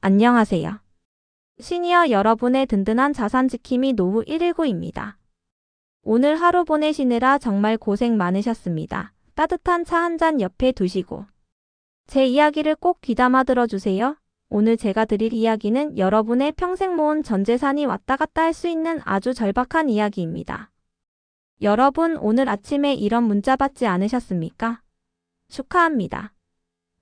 안녕하세요. 시니어 여러분의 든든한 자산 지킴이 노후 119입니다. 오늘 하루 보내시느라 정말 고생 많으셨습니다. 따뜻한 차 한 잔 옆에 두시고 제 이야기를 꼭 귀담아 들어주세요. 오늘 제가 드릴 이야기는 여러분의 평생 모은 전 재산이 왔다 갔다 할 수 있는 아주 절박한 이야기입니다. 여러분, 오늘 아침에 이런 문자 받지 않으셨습니까? 축하합니다.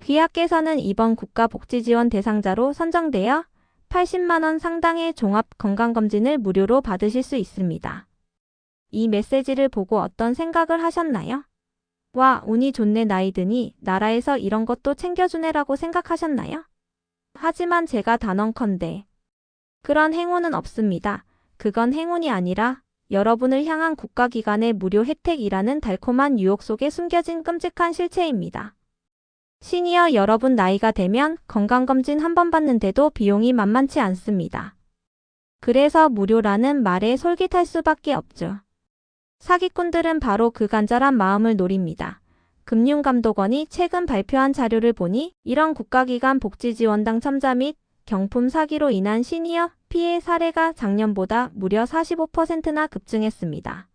귀하께서는 이번 국가복지지원 대상자로 선정되어 80만 원 상당의 종합건강검진을 무료로 받으실 수 있습니다. 이 메시지를 보고 어떤 생각을 하셨나요? 와, 운이 좋네, 나이 드니 나라에서 이런 것도 챙겨주네라고 생각하셨나요? 하지만 제가 단언컨대 그런 행운은 없습니다. 그건 행운이 아니라 여러분을 향한 국가기관의 무료 혜택이라는 달콤한 유혹 속에 숨겨진 끔찍한 실체입니다. 시니어 여러분, 나이가 되면 건강검진 한 번 받는데도 비용이 만만치 않습니다. 그래서 무료라는 말에 솔깃할 수밖에 없죠. 사기꾼들은 바로 그 간절한 마음을 노립니다. 금융감독원이 최근 발표한 자료를 보니 이런 국가기관 복지지원 당첨자 및 경품 사기로 인한 시니어 피해 사례가 작년보다 무려 45%나 급증했습니다.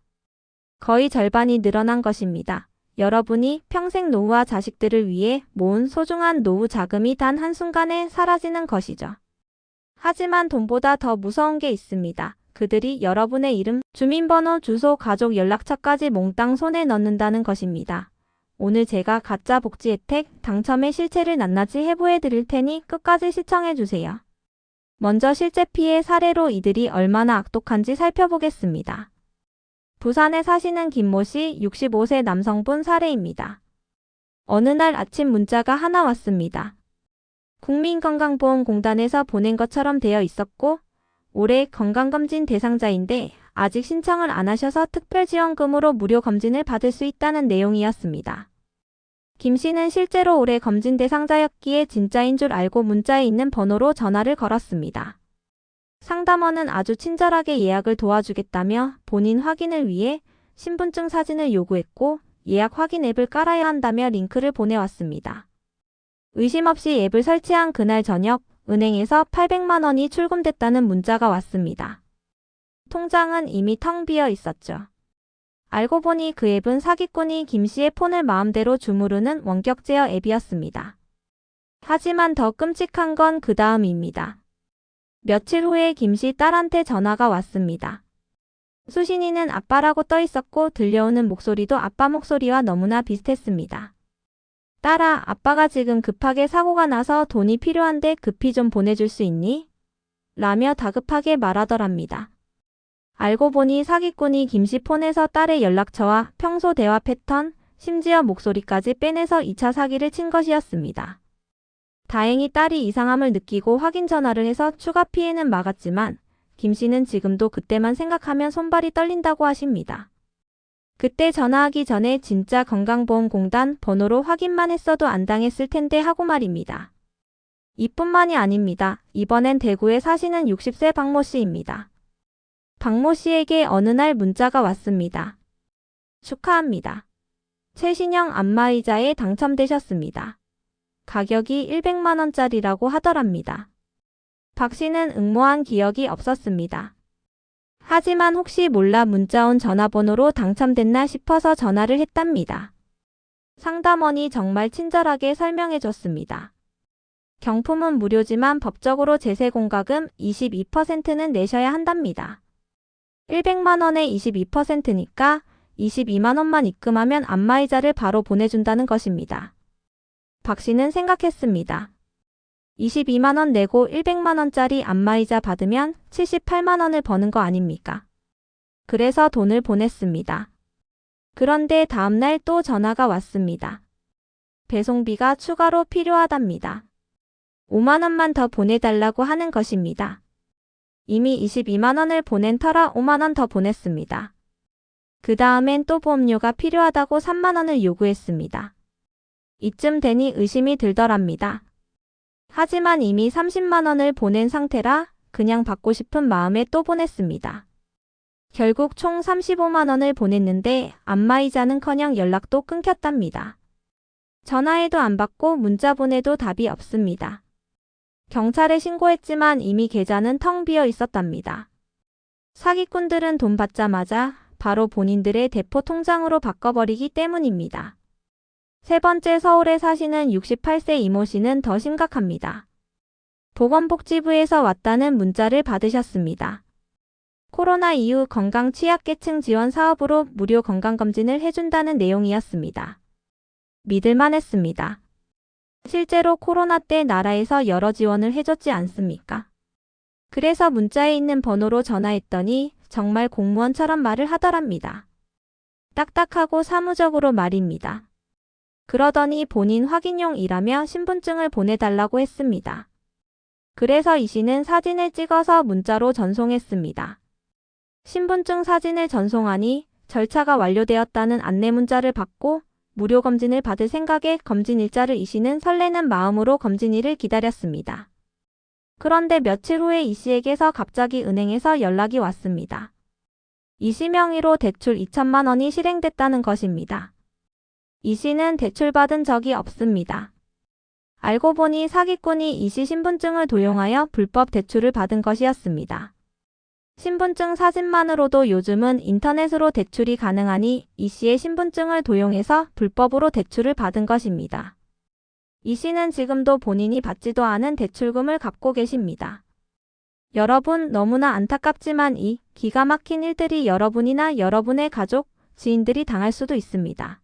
거의 절반이 늘어난 것입니다. 여러분이 평생 노후와 자식들을 위해 모은 소중한 노후 자금이 단 한순간에 사라지는 것이죠. 하지만 돈보다 더 무서운 게 있습니다. 그들이 여러분의 이름, 주민번호, 주소, 가족 연락처까지 몽땅 손에 넣는다는 것입니다. 오늘 제가 가짜 복지 혜택 당첨의 실체를 낱낱이 해부해 드릴 테니 끝까지 시청해 주세요. 먼저 실제 피해 사례로 이들이 얼마나 악독한지 살펴보겠습니다. 부산에 사시는 김모 씨 65세 남성분 사례입니다. 어느 날 아침 문자가 하나 왔습니다. 국민건강보험공단에서 보낸 것처럼 되어 있었고 올해 건강검진 대상자인데 아직 신청을 안 하셔서 특별지원금으로 무료 검진을 받을 수 있다는 내용이었습니다. 김 씨는 실제로 올해 검진 대상자였기에 진짜인 줄 알고 문자에 있는 번호로 전화를 걸었습니다. 상담원은 아주 친절하게 예약을 도와주겠다며 본인 확인을 위해 신분증 사진을 요구했고 예약 확인 앱을 깔아야 한다며 링크를 보내왔습니다. 의심 없이 앱을 설치한 그날 저녁 은행에서 800만 원이 출금됐다는 문자가 왔습니다. 통장은 이미 텅 비어 있었죠. 알고 보니 그 앱은 사기꾼이 김 씨의 폰을 마음대로 주무르는 원격 제어 앱이었습니다. 하지만 더 끔찍한 건 그 다음입니다. 며칠 후에 김 씨 딸한테 전화가 왔습니다. 수신이는 아빠라고 떠 있었고 들려오는 목소리도 아빠 목소리와 너무나 비슷했습니다. 딸아, 아빠가 지금 급하게 사고가 나서 돈이 필요한데 급히 좀 보내줄 수 있니? 라며 다급하게 말하더랍니다. 알고 보니 사기꾼이 김 씨 폰에서 딸의 연락처와 평소 대화 패턴, 심지어 목소리까지 빼내서 2차 사기를 친 것이었습니다. 다행히 딸이 이상함을 느끼고 확인 전화를 해서 추가 피해는 막았지만 김 씨는 지금도 그때만 생각하면 손발이 떨린다고 하십니다. 그때 전화하기 전에 진짜 건강보험공단 번호로 확인만 했어도 안 당했을 텐데 하고 말입니다. 이뿐만이 아닙니다. 이번엔 대구에 사시는 60세 박모 씨입니다. 박모 씨에게 어느 날 문자가 왔습니다. 축하합니다. 최신형 안마의자에 당첨되셨습니다. 가격이 100만 원짜리라고 하더랍니다. 박 씨는 응모한 기억이 없었습니다. 하지만 혹시 몰라 문자 온 전화번호로 당첨됐나 싶어서 전화를 했답니다. 상담원이 정말 친절하게 설명해 줬습니다. 경품은 무료지만 법적으로 제세 공과금 22%는 내셔야 한답니다. 100만 원에 22%니까 22만 원만 입금하면 안마의자를 바로 보내준다는 것입니다. 박 씨는 생각했습니다. 22만 원 내고 100만 원짜리 안마의자 받으면 78만 원을 버는 거 아닙니까? 그래서 돈을 보냈습니다. 그런데 다음날 또 전화가 왔습니다. 배송비가 추가로 필요하답니다. 5만 원만 더 보내달라고 하는 것입니다. 이미 22만 원을 보낸 터라 5만 원 더 보냈습니다. 그 다음엔 또 보험료가 필요하다고 3만 원을 요구했습니다. 이쯤 되니 의심이 들더랍니다. 하지만 이미 30만 원을 보낸 상태라 그냥 받고 싶은 마음에 또 보냈습니다. 결국 총 35만 원을 보냈는데 안마의자는커녕 연락도 끊겼답니다. 전화해도 안 받고 문자 보내도 답이 없습니다. 경찰에 신고했지만 이미 계좌는 텅 비어 있었답니다. 사기꾼들은 돈 받자마자 바로 본인들의 대포 통장으로 바꿔버리기 때문입니다. 세 번째, 서울에 사시는 68세 이모 씨는 더 심각합니다. 보건복지부에서 왔다는 문자를 받으셨습니다. 코로나 이후 건강 취약계층 지원 사업으로 무료 건강검진을 해준다는 내용이었습니다. 믿을만했습니다. 실제로 코로나 때 나라에서 여러 지원을 해줬지 않습니까? 그래서 문자에 있는 번호로 전화했더니 정말 공무원처럼 말을 하더랍니다. 딱딱하고 사무적으로 말입니다. 그러더니 본인 확인용이라며 신분증을 보내달라고 했습니다. 그래서 이 씨는 사진을 찍어서 문자로 전송했습니다. 신분증 사진을 전송하니 절차가 완료되었다는 안내 문자를 받고 무료 검진을 받을 생각에 검진 일자를 이 씨는 설레는 마음으로 검진일을 기다렸습니다. 그런데 며칠 후에 이 씨에게서 갑자기 은행에서 연락이 왔습니다. 이 씨 명의로 대출 2천만 원이 실행됐다는 것입니다. 이 씨는 대출받은 적이 없습니다. 알고 보니 사기꾼이 이 씨 신분증을 도용하여 불법 대출을 받은 것이었습니다. 신분증 사진만으로도 요즘은 인터넷으로 대출이 가능하니 이 씨의 신분증을 도용해서 불법으로 대출을 받은 것입니다. 이 씨는 지금도 본인이 받지도 않은 대출금을 갚고 계십니다. 여러분, 너무나 안타깝지만 이 기가 막힌 일들이 여러분이나 여러분의 가족, 지인들이 당할 수도 있습니다.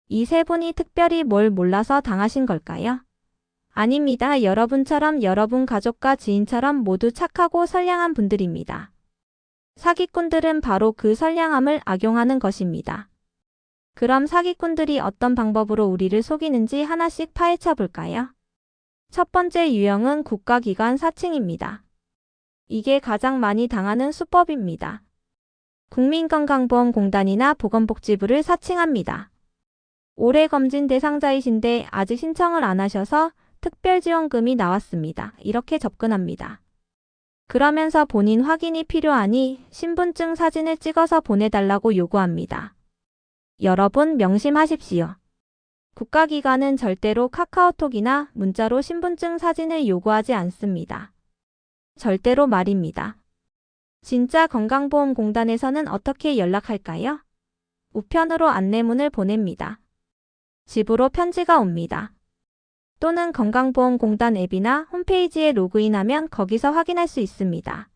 이 세 분이 특별히 뭘 몰라서 당하신 걸까요? 아닙니다. 여러분처럼 여러분 가족과 지인처럼 모두 착하고 선량한 분들입니다. 사기꾼들은 바로 그 선량함을 악용하는 것입니다. 그럼 사기꾼들이 어떤 방법으로 우리를 속이는지 하나씩 파헤쳐 볼까요? 첫 번째 유형은 국가기관 사칭입니다. 이게 가장 많이 당하는 수법입니다. 국민건강보험공단이나 보건복지부를 사칭합니다. 올해 검진 대상자이신데 아직 신청을 안 하셔서 특별지원금이 나왔습니다. 이렇게 접근합니다. 그러면서 본인 확인이 필요하니 신분증 사진을 찍어서 보내달라고 요구합니다. 여러분 명심하십시오. 국가기관은 절대로 카카오톡이나 문자로 신분증 사진을 요구하지 않습니다. 절대로 말입니다. 진짜 건강보험공단에서는 어떻게 연락할까요? 우편으로 안내문을 보냅니다. 집으로 편지가 옵니다. 또는 건강보험공단 앱이나 홈페이지에 로그인하면 거기서 확인할 수 있습니다.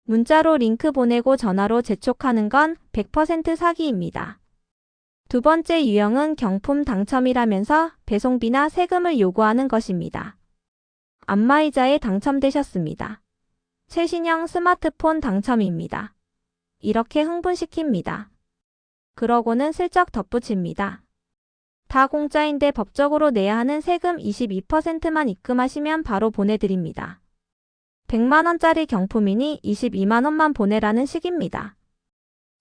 문자로 링크 보내고 전화로 재촉하는 건 100% 사기입니다. 두 번째 유형은 경품 당첨이라면서 배송비나 세금을 요구하는 것입니다. 안마의자에 당첨되셨습니다. 최신형 스마트폰 당첨입니다. 이렇게 흥분시킵니다. 그러고는 슬쩍 덧붙입니다. 다 공짜인데 법적으로 내야 하는 세금 22%만 입금하시면 바로 보내드립니다. 100만 원짜리 경품이니 22만 원만 보내라는 식입니다.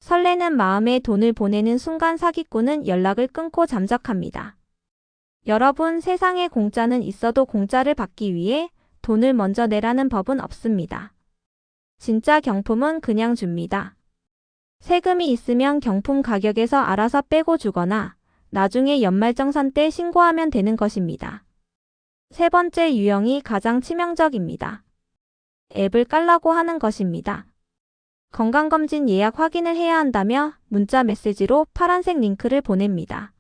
설레는 마음에 돈을 보내는 순간 사기꾼은 연락을 끊고 잠적합니다. 여러분, 세상에 공짜는 있어도 공짜를 받기 위해 돈을 먼저 내라는 법은 없습니다. 진짜 경품은 그냥 줍니다. 세금이 있으면 경품 가격에서 알아서 빼고 주거나 나중에 연말정산 때 신고하면 되는 것입니다. 세 번째 유형이 가장 치명적입니다. 앱을 깔라고 하는 것입니다. 건강검진 예약 확인을 해야 한다며 문자 메시지로 파란색 링크를 보냅니다.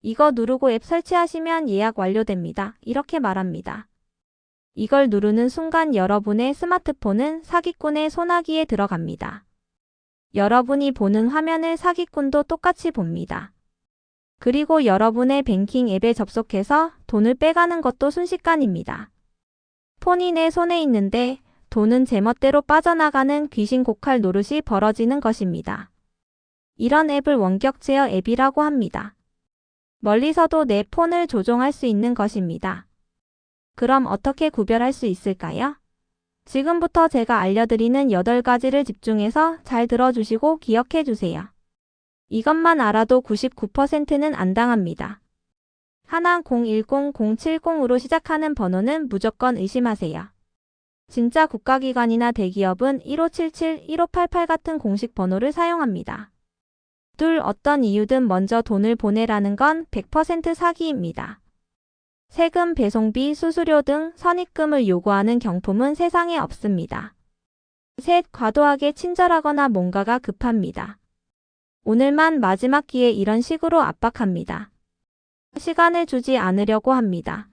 이거 누르고 앱 설치하시면 예약 완료됩니다. 이렇게 말합니다. 이걸 누르는 순간 여러분의 스마트폰은 사기꾼의 소나기에 들어갑니다. 여러분이 보는 화면을 사기꾼도 똑같이 봅니다. 그리고 여러분의 뱅킹 앱에 접속해서 돈을 빼가는 것도 순식간입니다. 폰이 내 손에 있는데 돈은 제멋대로 빠져나가는 귀신 고칼 노릇이 벌어지는 것입니다. 이런 앱을 원격 제어 앱이라고 합니다. 멀리서도 내 폰을 조종할 수 있는 것입니다. 그럼 어떻게 구별할 수 있을까요? 지금부터 제가 알려드리는 8가지를 집중해서 잘 들어주시고 기억해 주세요. 이것만 알아도 99%는 안 당합니다. 하나 010-070으로 시작하는 번호는 무조건 의심하세요. 진짜 국가기관이나 대기업은 1577, 1588 같은 공식 번호를 사용합니다. 둘, 어떤 이유든 먼저 돈을 보내라는 건 100% 사기입니다. 세금, 배송비, 수수료 등 선입금을 요구하는 경품은 세상에 없습니다. 셋, 과도하게 친절하거나 뭔가가 급합니다. 오늘만 마지막 기회 이런 식으로 압박합니다. 시간을 주지 않으려고 합니다.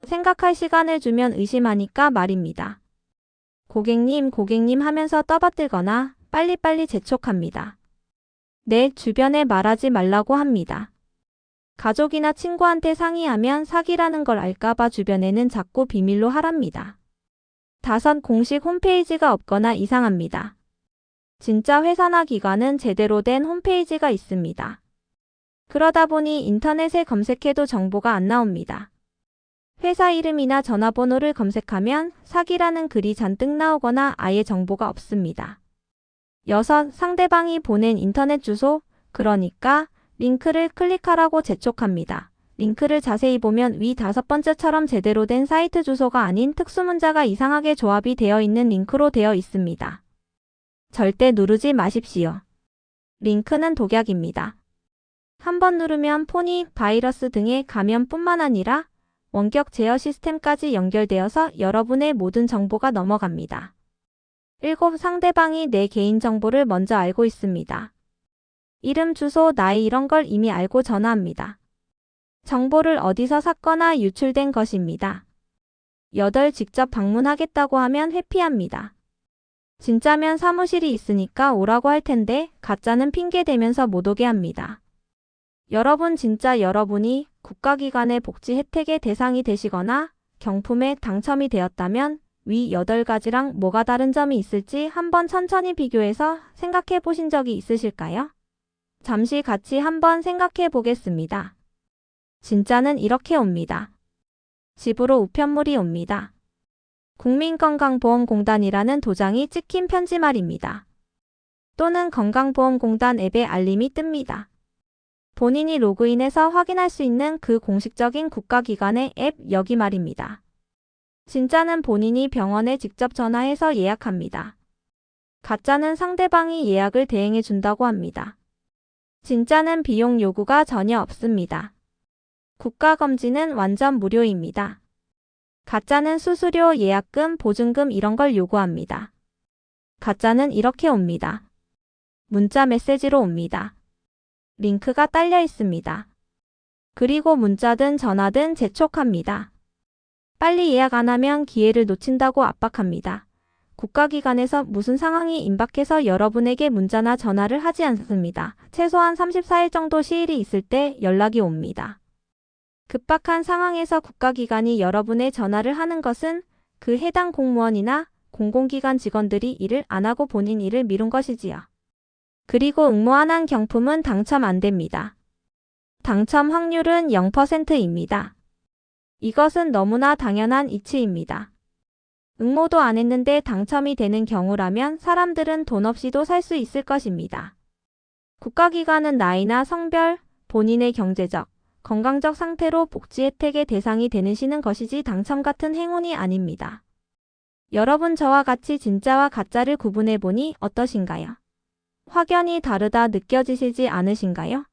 생각할 시간을 주면 의심하니까 말입니다. 고객님 하면서 떠받들거나 빨리빨리 재촉합니다. 내 주변에 말하지 말라고 합니다. 가족이나 친구한테 상의하면 사기라는 걸 알까봐 주변에는 자꾸 비밀로 하랍니다. 5. 공식 홈페이지가 없거나 이상합니다. 진짜 회사나 기관은 제대로 된 홈페이지가 있습니다. 그러다 보니 인터넷에 검색해도 정보가 안 나옵니다. 회사 이름이나 전화번호를 검색하면 사기라는 글이 잔뜩 나오거나 아예 정보가 없습니다. 6. 상대방이 보낸 인터넷 주소, 그러니까 링크를 클릭하라고 재촉합니다. 링크를 자세히 보면 위 5번째처럼 제대로 된 사이트 주소가 아닌 특수문자가 이상하게 조합이 되어 있는 링크로 되어 있습니다. 절대 누르지 마십시오. 링크는 독약입니다. 한번 누르면 폰이 바이러스 등의 감염뿐만 아니라 원격 제어 시스템까지 연결되어서 여러분의 모든 정보가 넘어갑니다. 7. 상대방이 내 개인정보를 먼저 알고 있습니다. 이름, 주소, 나이 이런 걸 이미 알고 전화합니다. 정보를 어디서 샀거나 유출된 것입니다. 8. 직접 방문하겠다고 하면 회피합니다. 진짜면 사무실이 있으니까 오라고 할 텐데 가짜는 핑계 대면서 못 오게 합니다. 여러분 진짜 여러분이 국가기관의 복지 혜택의 대상이 되시거나 경품에 당첨이 되었다면 위 8가지랑 뭐가 다른 점이 있을지 한번 천천히 비교해서 생각해 보신 적이 있으실까요? 잠시 같이 한번 생각해 보겠습니다. 진짜는 이렇게 옵니다. 집으로 우편물이 옵니다. 국민건강보험공단이라는 도장이 찍힌 편지 말입니다. 또는 건강보험공단 앱에 알림이 뜹니다. 본인이 로그인해서 확인할 수 있는 그 공식적인 국가기관의 앱 여기 말입니다. 진짜는 본인이 병원에 직접 전화해서 예약합니다. 가짜는 상대방이 예약을 대행해 준다고 합니다. 진짜는 비용 요구가 전혀 없습니다. 국가검진은 완전 무료입니다. 가짜는 수수료, 예약금, 보증금 이런 걸 요구합니다. 가짜는 이렇게 옵니다. 문자 메시지로 옵니다. 링크가 딸려 있습니다. 그리고 문자든 전화든 재촉합니다. 빨리 예약 안 하면 기회를 놓친다고 압박합니다. 국가기관에서 무슨 상황이 임박해서 여러분에게 문자나 전화를 하지 않습니다. 최소한 34일 정도 시일이 있을 때 연락이 옵니다. 급박한 상황에서 국가기관이 여러분의 전화를 하는 것은 그 해당 공무원이나 공공기관 직원들이 일을 안 하고 본인 일을 미룬 것이지요. 그리고 응모한 경품은 당첨 안 됩니다. 당첨 확률은 0%입니다. 이것은 너무나 당연한 이치입니다. 응모도 안 했는데 당첨이 되는 경우라면 사람들은 돈 없이도 살 수 있을 것입니다. 국가기관은 나이나 성별, 본인의 경제적, 건강적 상태로 복지 혜택의 대상이 되시는 것이지 당첨 같은 행운이 아닙니다. 여러분 저와 같이 진짜와 가짜를 구분해보니 어떠신가요? 확연히 다르다 느껴지시지 않으신가요?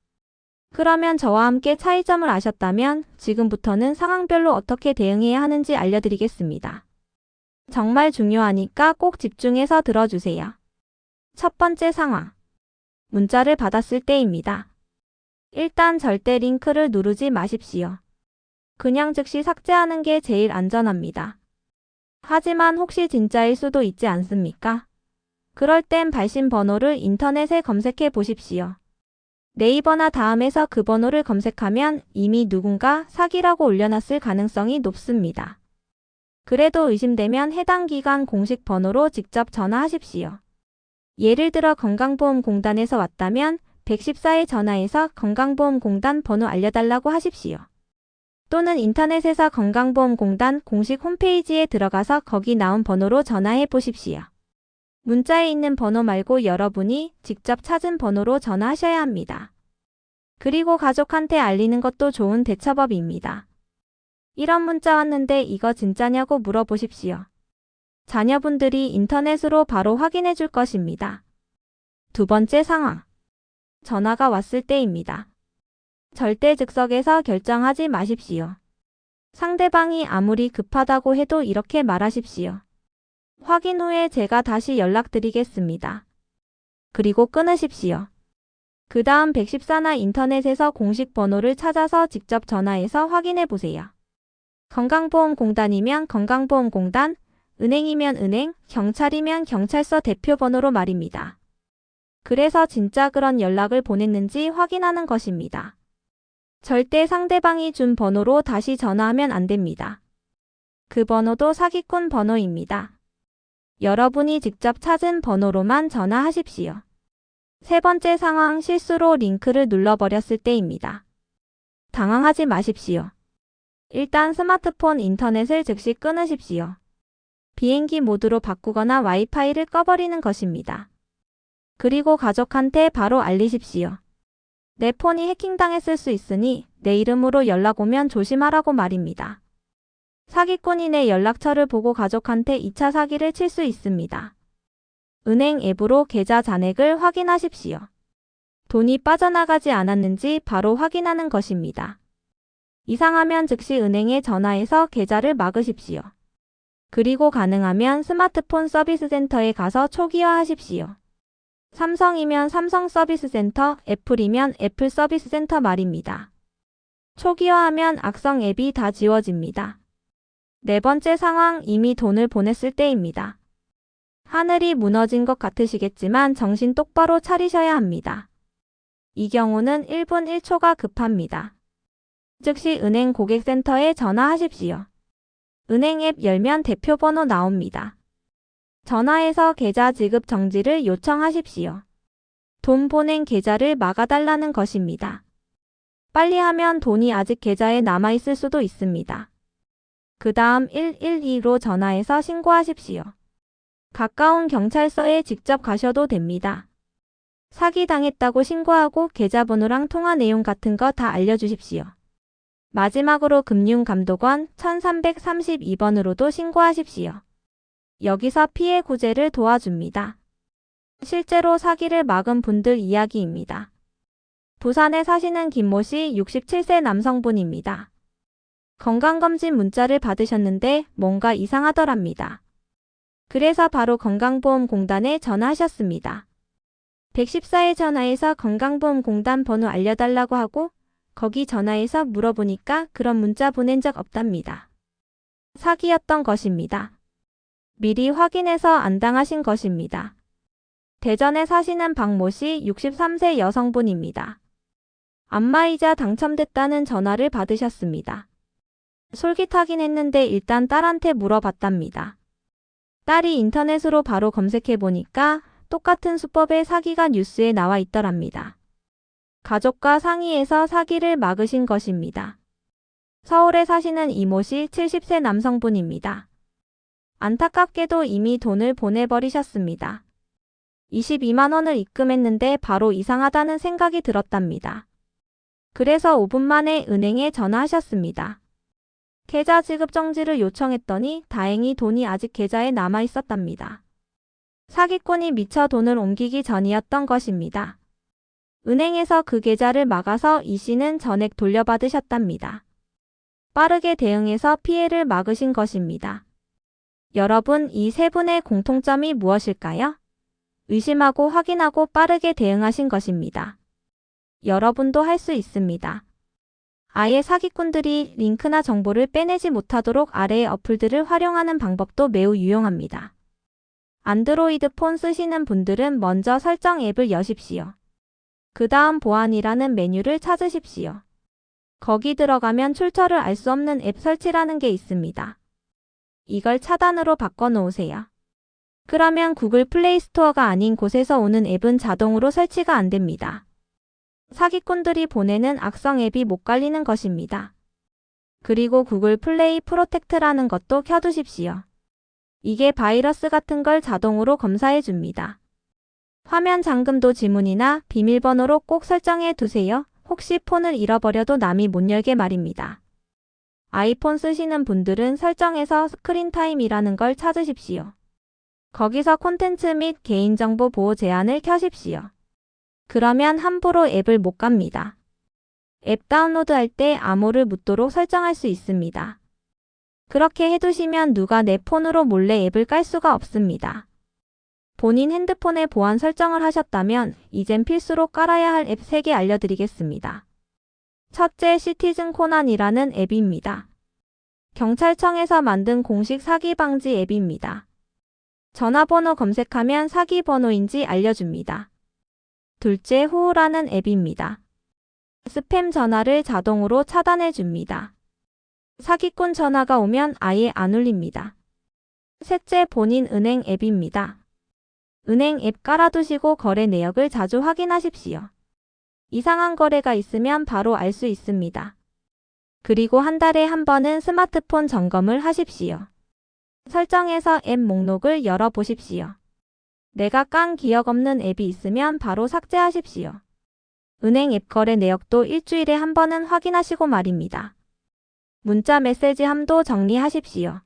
그러면 저와 함께 차이점을 아셨다면 지금부터는 상황별로 어떻게 대응해야 하는지 알려드리겠습니다. 정말 중요하니까 꼭 집중해서 들어주세요. 첫 번째 상황. 문자를 받았을 때입니다. 일단 절대 링크를 누르지 마십시오. 그냥 즉시 삭제하는 게 제일 안전합니다. 하지만 혹시 진짜일 수도 있지 않습니까? 그럴 땐 발신 번호를 인터넷에 검색해 보십시오. 네이버나 다음에서 그 번호를 검색하면 이미 누군가 사기라고 올려놨을 가능성이 높습니다. 그래도 의심되면 해당 기관 공식 번호로 직접 전화하십시오. 예를 들어 건강보험공단에서 왔다면 114에 전화해서 건강보험공단 번호 알려달라고 하십시오. 또는 인터넷에서 건강보험공단 공식 홈페이지에 들어가서 거기 나온 번호로 전화해 보십시오. 문자에 있는 번호 말고 여러분이 직접 찾은 번호로 전화하셔야 합니다. 그리고 가족한테 알리는 것도 좋은 대처법입니다. 이런 문자 왔는데 이거 진짜냐고 물어보십시오. 자녀분들이 인터넷으로 바로 확인해 줄 것입니다. 두 번째 상황. 전화가 왔을 때입니다. 절대 즉석에서 결정하지 마십시오. 상대방이 아무리 급하다고 해도 이렇게 말하십시오. 확인 후에 제가 다시 연락드리겠습니다. 그리고 끊으십시오. 그 다음 114나 인터넷에서 공식 번호를 찾아서 직접 전화해서 확인해 보세요. 건강보험공단이면 건강보험공단, 은행이면 은행, 경찰이면 경찰서 대표 번호로 말입니다. 그래서 진짜 그런 연락을 보냈는지 확인하는 것입니다. 절대 상대방이 준 번호로 다시 전화하면 안 됩니다. 그 번호도 사기꾼 번호입니다. 여러분이 직접 찾은 번호로만 전화하십시오. 세 번째 상황, 실수로 링크를 눌러버렸을 때입니다. 당황하지 마십시오. 일단 스마트폰 인터넷을 즉시 끊으십시오. 비행기 모드로 바꾸거나 와이파이를 꺼버리는 것입니다. 그리고 가족한테 바로 알리십시오. 내 폰이 해킹당했을 수 있으니 내 이름으로 연락 오면 조심하라고 말입니다. 사기꾼이 내 연락처를 보고 가족한테 2차 사기를 칠 수 있습니다. 은행 앱으로 계좌 잔액을 확인하십시오. 돈이 빠져나가지 않았는지 바로 확인하는 것입니다. 이상하면 즉시 은행에 전화해서 계좌를 막으십시오. 그리고 가능하면 스마트폰 서비스 센터에 가서 초기화하십시오. 삼성이면 삼성 서비스 센터, 애플이면 애플 서비스 센터 말입니다. 초기화하면 악성 앱이 다 지워집니다. 네 번째 상황, 이미 돈을 보냈을 때입니다. 하늘이 무너진 것 같으시겠지만 정신 똑바로 차리셔야 합니다. 이 경우는 1분 1초가 급합니다. 즉시 은행 고객센터에 전화하십시오. 은행 앱 열면 대표 번호 나옵니다. 전화해서 계좌 지급 정지를 요청하십시오. 돈 보낸 계좌를 막아달라는 것입니다. 빨리 하면 돈이 아직 계좌에 남아있을 수도 있습니다. 그 다음 112로 전화해서 신고하십시오. 가까운 경찰서에 직접 가셔도 됩니다. 사기당했다고 신고하고 계좌번호랑 통화 내용 같은 거 다 알려주십시오. 마지막으로 금융감독원 1332번으로도 신고하십시오. 여기서 피해 구제를 도와줍니다. 실제로 사기를 막은 분들 이야기입니다. 부산에 사시는 김모 씨 67세 남성분입니다. 건강검진 문자를 받으셨는데 뭔가 이상하더랍니다. 그래서 바로 건강보험공단에 전화하셨습니다. 114에 전화해서 건강보험공단 번호 알려달라고 하고 거기 전화해서 물어보니까 그런 문자 보낸 적 없답니다. 사기였던 것입니다. 미리 확인해서 안 당하신 것입니다. 대전에 사시는 박모 씨 63세 여성분입니다. 안마의자 당첨됐다는 전화를 받으셨습니다. 솔깃하긴 했는데 일단 딸한테 물어봤답니다. 딸이 인터넷으로 바로 검색해보니까 똑같은 수법의 사기가 뉴스에 나와 있더랍니다. 가족과 상의해서 사기를 막으신 것입니다. 서울에 사시는 이모 씨 70세 남성분입니다. 안타깝게도 이미 돈을 보내버리셨습니다. 22만 원을 입금했는데 바로 이상하다는 생각이 들었답니다. 그래서 5분 만에 은행에 전화하셨습니다. 계좌 지급 정지를 요청했더니 다행히 돈이 아직 계좌에 남아 있었답니다. 사기꾼이 미처 돈을 옮기기 전이었던 것입니다. 은행에서 그 계좌를 막아서 이 씨는 전액 돌려받으셨답니다. 빠르게 대응해서 피해를 막으신 것입니다. 여러분, 이 세 분의 공통점이 무엇일까요? 의심하고 확인하고 빠르게 대응하신 것입니다. 여러분도 할 수 있습니다. 아예 사기꾼들이 링크나 정보를 빼내지 못하도록 아래의 어플들을 활용하는 방법도 매우 유용합니다. 안드로이드 폰 쓰시는 분들은 먼저 설정 앱을 여십시오. 그 다음 보안이라는 메뉴를 찾으십시오. 거기 들어가면 출처를 알 수 없는 앱 설치라는 게 있습니다. 이걸 차단으로 바꿔놓으세요. 그러면 구글 플레이 스토어가 아닌 곳에서 오는 앱은 자동으로 설치가 안 됩니다. 사기꾼들이 보내는 악성 앱이 못 걸리는 것입니다. 그리고 구글 플레이 프로텍트라는 것도 켜두십시오. 이게 바이러스 같은 걸 자동으로 검사해 줍니다. 화면 잠금도 지문이나 비밀번호로 꼭 설정해 두세요. 혹시 폰을 잃어버려도 남이 못 열게 말입니다. 아이폰 쓰시는 분들은 설정에서 스크린 타임이라는 걸 찾으십시오. 거기서 콘텐츠 및 개인정보 보호 제한을 켜십시오. 그러면 함부로 앱을 못 갑니다. 앱 다운로드할 때 암호를 묻도록 설정할 수 있습니다. 그렇게 해두시면 누가 내 폰으로 몰래 앱을 깔 수가 없습니다. 본인 핸드폰에 보안 설정을 하셨다면 이젠 필수로 깔아야 할 앱 3개 알려드리겠습니다. 첫째, 시티즌 코난이라는 앱입니다. 경찰청에서 만든 공식 사기 방지 앱입니다. 전화번호 검색하면 사기 번호인지 알려줍니다. 둘째, 후우라는 앱입니다. 스팸 전화를 자동으로 차단해줍니다. 사기꾼 전화가 오면 아예 안 울립니다. 셋째, 본인 은행 앱입니다. 은행 앱 깔아두시고 거래 내역을 자주 확인하십시오. 이상한 거래가 있으면 바로 알 수 있습니다. 그리고 한 달에 한 번은 스마트폰 점검을 하십시오. 설정에서 앱 목록을 열어보십시오. 내가 깐 기억 없는 앱이 있으면 바로 삭제하십시오. 은행 앱 거래 내역도 일주일에 한 번은 확인하시고 말입니다. 문자 메시지 함도 정리하십시오.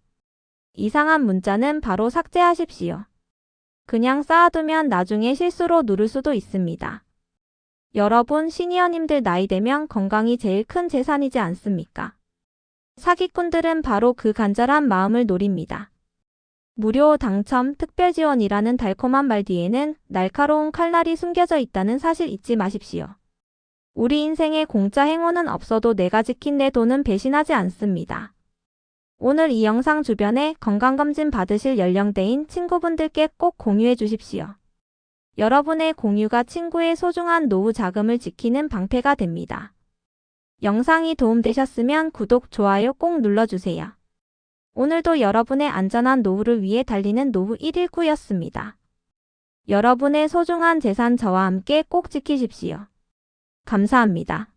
이상한 문자는 바로 삭제하십시오. 그냥 쌓아두면 나중에 실수로 누를 수도 있습니다. 여러분, 시니어님들 나이 되면 건강이 제일 큰 재산이지 않습니까? 사기꾼들은 바로 그 간절한 마음을 노립니다. 무료 당첨 특별 지원이라는 달콤한 말 뒤에는 날카로운 칼날이 숨겨져 있다는 사실 잊지 마십시오. 우리 인생에 공짜 행운은 없어도 내가 지킨 내 돈은 배신하지 않습니다. 오늘 이 영상 주변에 건강검진 받으실 연령대인 친구분들께 꼭 공유해 주십시오. 여러분의 공유가 친구의 소중한 노후 자금을 지키는 방패가 됩니다. 영상이 도움되셨으면 구독, 좋아요 꼭 눌러주세요. 오늘도 여러분의 안전한 노후를 위해 달리는 노후 119였습니다. 여러분의 소중한 재산 저와 함께 꼭 지키십시오. 감사합니다.